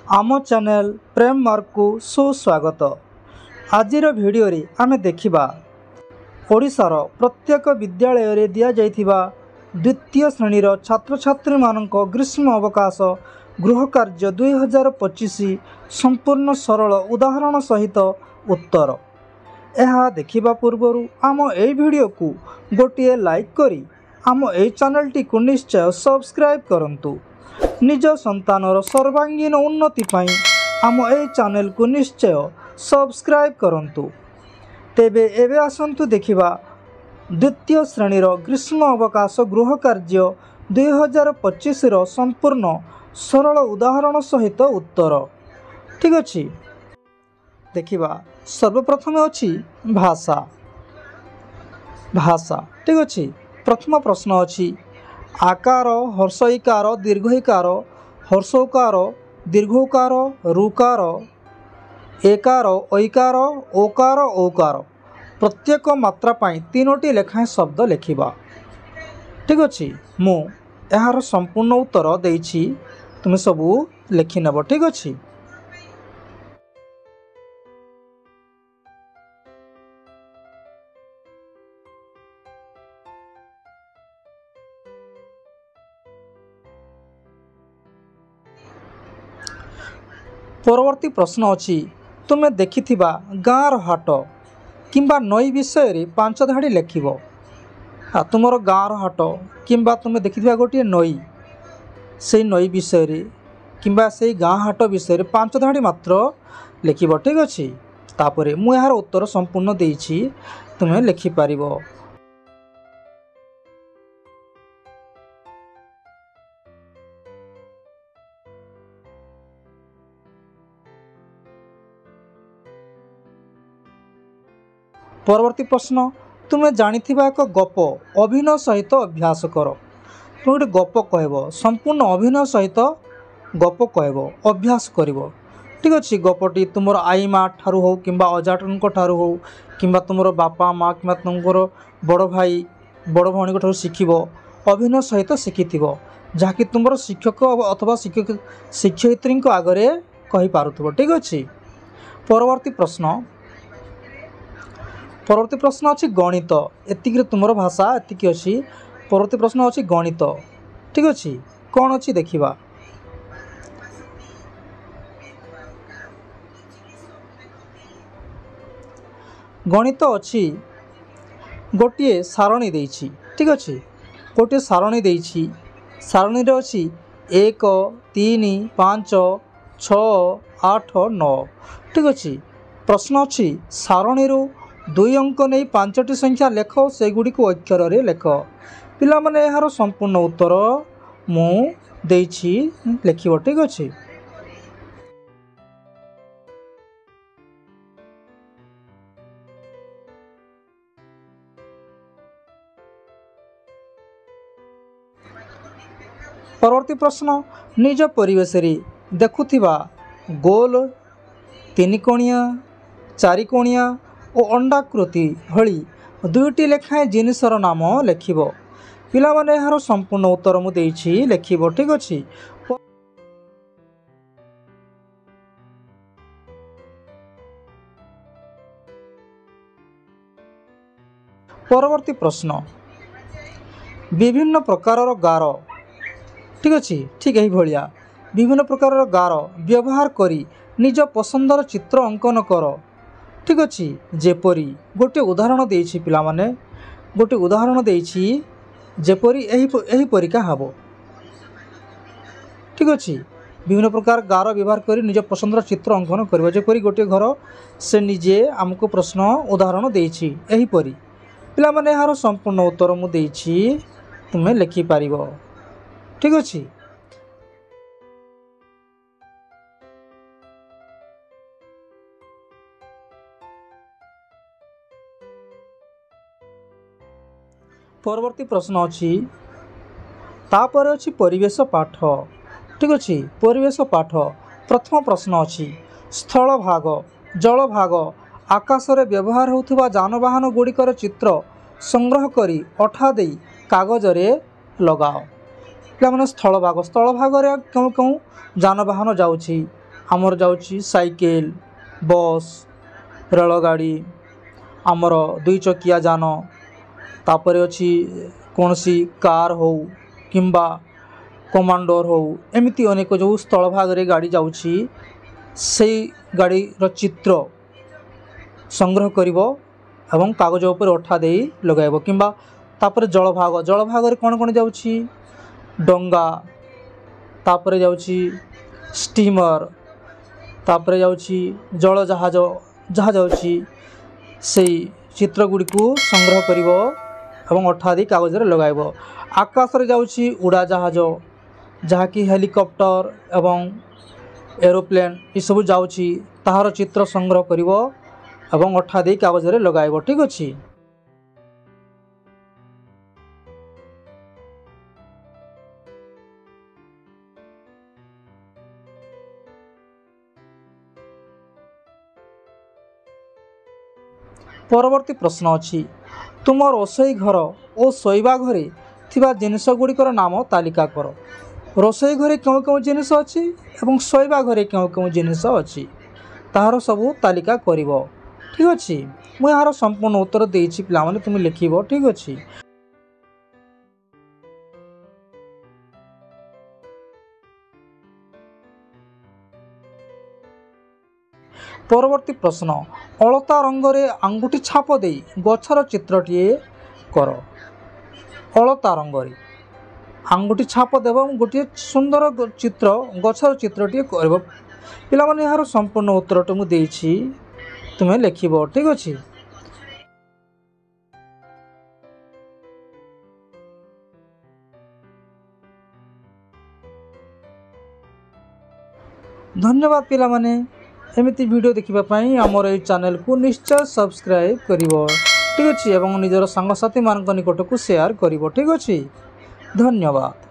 आम चैनल प्रेम मार्क को सुस्वागत। आजिर भिडियो रे आमे देखिबा ओडिशार प्रत्येक विद्यालय रे दिया जाइथिबा द्वितीय श्रेणीर छात्र छात्री मानक ग्रीष्म अवकाश गृह कार्य 2025 संपूर्ण सरल उदाहरण सहित उत्तर। यह देखिबा पूर्वरु आम एई भिडियो को गोटिए लाइक करी आम एई चैनल टी को निश्चय सब्सक्राइब करंतु। निज संतानर सर्वांगीन उन्नति पाई आम ए चैनल को निश्चय सब्सक्राइब करंतु। तेबे एबे आसंतु देखिबा द्वितीय श्रेणीर ग्रीष्म अवकाश गृह कार्य 2025 रो संपूर्ण सरल उदाहरण सहित उत्तर। ठीक अछि, देखिबा सर्वप्रथम अछि भाषा। भाषा ठीक अछि। प्रथम प्रश्न अछि आकार हर्षईकार दीर्घईकार हर्षौकार दीर्घौकार ऋकार एकार ऐकार ओकार औकार प्रत्येक मात्रा पाई तीनोटी लेखाएं शब्द लिखिबा। ठीक अछि, मु एहार संपूर्ण उत्तर देइछि, तुम सबू लिखि नेब। ठीक अछि। परवर्ती प्रश्न अछि तुमे देखिथिबा गाँर हाट किंबा नई विषय रे 5 धाड़ी लिखिबो। तुमर गाँर हाट किंबा तुमे देखिथिबा गोटे नई से नई विषय रे किंबा से गाँ हाट विषय रे 5 धाड़ी मात्र लिखिबो। ठीक अछि। तापरे मु यार उत्तर संपूर्ण देइछि, तुमे लिखि पारिबो। परवर्ती प्रश्न तुमे जानिथिबा एक गप अभिनय सहित अभ्यास कर। तुम गोटे गप कहब, संपूर्ण अभिनय सहित गप कहब, अभ्यास करिवो। ठीक अछि। गपटी तुमर आई माँ ठारू हो किंबा अजाटनक ठारू हो किंबा तुमर बापा माँ किंबा तुमर बड़ भाई बड़ भौणी ठारू शिखिबो, अभिनय सहित शिखिथिबो, जाकि तुमर शिक्षक अथवा शिक्षयित्री आगरे कहि पारुथबो। ठीक अछि। परवर्ती प्रश्न अछि गणित। एतिक तुमर भाषा एतिक अछि। परवर्ती प्रश्न अछि गणित। ठीक अछि, कौन अछि देखिबा। गणित अछि गोटिए सारणी देइछि। ठीक अछि, गोटिए सारणी देइछि। सारणी रे अछि 1 3 5 6 8 9। ठीक अछि। प्रश्न अछि सारणी रो 2 अंक नहीं 5टी संख्या लेख, से गुडी को अक्षर रे लेख। पिला माने यार संपूर्ण उत्तर मु देइछि, लिखिबो। ठीक अछि। परवर्ती प्रश्न निज परिवेश रे देखुथिबा गोल 3 कोणिया 4 कोणिया और अंडाकृति भली 2टी लेखाएं जिनिसर नाम लिखिबो। पिला माने यार संपूर्ण उत्तर मु देइछि, लिखिबो। ठीक अछि। परवर्ती प्रश्न विभिन्न प्रकारर गार। ठीक अछि। ठीक एही भलिया विभिन्न प्रकारर गार व्यवहार करी निज पसंदर चित्र अंकन कर। ठीक अछि। जेपरी गोटे उदाहरण देइछि, पिला माने गोटे उदाहरण देइछि जेपरी एही परिका हबो। ठीक अछि। विभिन्न प्रकार गार व्यवहार करी निज पसंदर चित्र अंकन करबो। जेपरी गोटे घर से निजे हमको प्रश्न उदाहरण देइछि एही परी। पिला माने यार संपूर्ण उत्तर मु देइछि, तुमे लिखि पारिबो। ठीक अछि। परवर्ती प्रश्न अछि तापर अछि परिवेश पाठ। ठीक अछि। परिवेश पाठ प्रथम प्रश्न अछि स्थल भाग जल भाग आकाश रे व्यवहार होउथबा जानवाहन गुड़िकर चित्र संग्रह करी अठा देई कागज रे लगाओ। माने स्थल भाग रे क्यों जानवाहन जाउछि आमर जाउची साइकिल बस रेलगाड़ी आमर दुई चकिया जान तापर अच्छी कौन सी कार हो किंबा कमांडर हो एमती अनेक जो स्थल भाग रे गाड़ी जाउची से गाड़ी रो चित्र संग्रह करिवो एवं कागज उपर अठा दे लगाइबो किंबा तापर जल भाग रे कौन कौन जाउची डंगा तापर जाउची स्टीमर तापर जाउची जल जहाज जहाँ जाउची से चित्र गुड़ी को संग्रह करिवो एवं अठा दे कागज रे लगाइबो। आकाश रे जाउची उड़ा जहाज जहाँ कि हेलिकॉप्टर एवं एरोप्लेन ये सब जाउची ताहार चित्र संग्रह करिवो एवं अठा दे कागज रे लगाइबो। ठीक अछि। परवर्ती प्रश्न अछि तुम रोसई घर और शोइबा घरे थिबा जिनिस गुड़िकर नाम तालिका कर। रोसई घरे क्यों क्यों जिनिस अछि एवं शोइबा घरे क्यों क्यों जिनिस अछि ताहार सबू तालिका करिवो। ठीक अछि। मु यार संपूर्ण उत्तर देइछि पिला माने तुम लिखिबो। ठीक अछि। परवर्ती प्रश्न अलता रंग रे अंगुठी छाप दे गछर चित्रटीए कर। अलता रंग रे अंगुठी छाप देव गोटे सुंदर चित्र गछर चित्रटीए कर। पिला माने यार संपूर्ण उत्तर मु देइछि तुमे लिखिबो। ठीक अछि। धन्यवाद पिला माने एमिति वीडियो देखिबा पई हमर ए चैनल को निश्चय सब्सक्राइब करिवो। ठीक अछि एवं निजर संग साथी मान निकट को शेयर करिवो। ठीक अछि। धन्यवाद।